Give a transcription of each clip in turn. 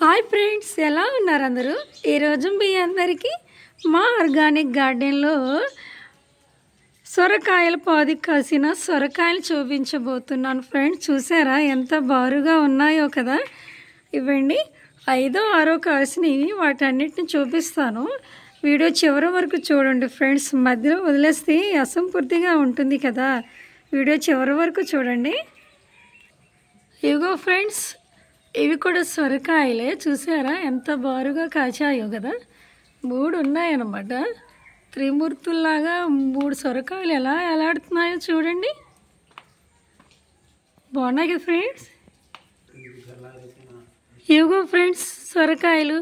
Hi friends, ఎలా ఉన్నారు అందరూ? ఈరోజు మీ అందరికీ మా ఆర్గానిక్ గార్డెన్లో సొరకాయల పాది కాసిన సొరకాయలు చూపించబోతున్నాను. ఫ్రెండ్స్, చూసారా ఎంత బారుగా ఉన్నాయో కదా. ఇవ్వండి, 5, 6 కాసినవి. వాటన్నిటిని చూపిస్తాను. వీడియో చివరి వరకు చూడండి ఫ్రెండ్స్. మధ్యలో వదిలేస్తే అసంపూర్తిగా ఉంటుంది కదా. వీడియో చివరి వరకు చూడండి. ఇదిగో ఫ్రెండ్స్, ఇవి కూడా సొరకాయలే. చూసారా ఎంత బారుగా కాచాయో కదా. 3 ఉన్నాయన్నమాట. త్రిమూర్తుల్లాగా 3 సొరకాయలు ఎలా ఎలాడుతున్నాయో చూడండి. బాగున్నాయి కదా ఫ్రెండ్స్. ఇవిగో ఫ్రెండ్స్ సొరకాయలు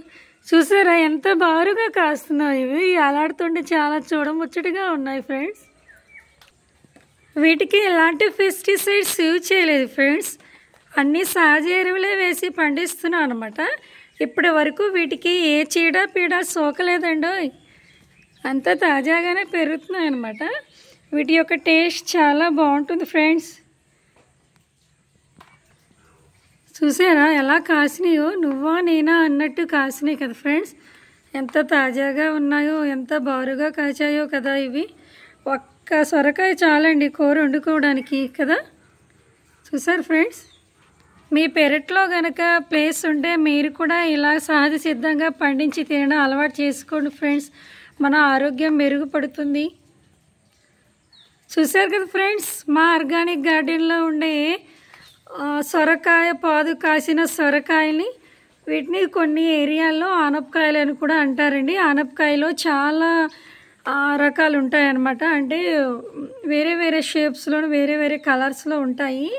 చూసారా ఎంత బారుగా కాస్తున్నాయి. ఇవి ఎలాడుతుంటే చాలా చూడముచ్చటగా ఉన్నాయి ఫ్రెండ్స్. వీటికి ఎలాంటి పెస్టిసైడ్స్ యూజ్ చేయలేదు ఫ్రెండ్స్. అన్నీ సహజ ఎరువులే వేసి పండిస్తున్నాను అనమాట. ఇప్పటి వరకు వీటికి ఏ చీడ పీడ సోకలేదండో. అంతా తాజాగానే పెరుగుతున్నాయి అన్నమాట. వీటి యొక్క టేస్ట్ చాలా బాగుంటుంది ఫ్రెండ్స్. చూసారా ఎలా కాసినాయో, నువ్వా నేనా అన్నట్టు కాసినాయి కదా ఫ్రెండ్స్. ఎంత తాజాగా ఉన్నాయో, ఎంత బారుగా కాచాయో కదా. ఇవి ఒక్క సొరకాయ చాలండి కూర వండుకోవడానికి కదా. చూసారు ఫ్రెండ్స్, మీ పెరట్లో కనుక ప్లేస్ ఉంటే మీరు కూడా ఇలా సహజ సిద్ధంగా పండించి తినడం అలవాటు చేసుకోండి ఫ్రెండ్స్. మన ఆరోగ్యం మెరుగుపడుతుంది. చూసారు కదా ఫ్రెండ్స్, మా ఆర్గానిక్ గార్డెన్లో ఉండే సొరకాయ పాదు కాసిన సొరకాయని, వీటిని కొన్ని ఏరియాల్లో ఆనపకాయలు అని కూడా అంటారండి. ఆనపకాయలో చాలా రకాలు ఉంటాయన్నమాట. అంటే వేరే వేరే షేప్స్లో, వేరే వేరే కలర్స్లో ఉంటాయి.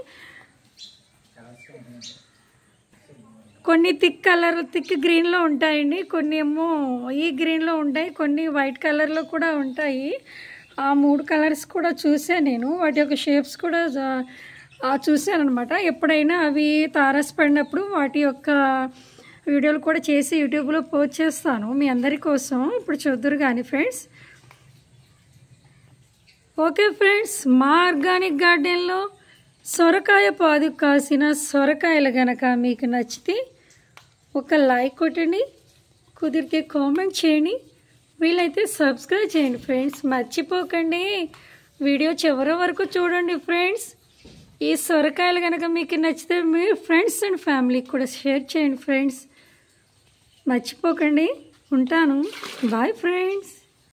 కొన్ని థిక్ గ్రీన్లో ఉంటాయండి, కొన్ని ఏమో ఈ గ్రీన్లో ఉంటాయి, కొన్ని వైట్ కలర్లో కూడా ఉంటాయి. ఆ 3 కలర్స్ కూడా చూసాను నేను. వాటి యొక్క షేప్స్ కూడా చూశాను అనమాట. ఎప్పుడైనా అవి తారసపడినప్పుడు వాటి యొక్క వీడియోలు కూడా చేసి యూట్యూబ్లో పోస్ట్ చేస్తాను మీ అందరి కోసం. ఇప్పుడు చూద్దరు కానీ ఫ్రెండ్స్. ఓకే ఫ్రెండ్స్, మా ఆర్గానిక్ గార్డెన్లో సొరకాయ పాదు కాసిన సొరకాయలు కనుక మీకు నచ్చితే ఒక లైక్ కొట్టండి, కుదిరితే కామెంట్ చేయండి, వీలైతే సబ్స్క్రైబ్ చేయండి ఫ్రెండ్స్. మర్చిపోకండి, వీడియో చివరి వరకు చూడండి ఫ్రెండ్స్. ఈ సొరకాయలు కనుక మీకు నచ్చితే మీ ఫ్రెండ్స్ అండ్ ఫ్యామిలీకి కూడా షేర్ చేయండి ఫ్రెండ్స్. మర్చిపోకండి. ఉంటాను. Bye friends.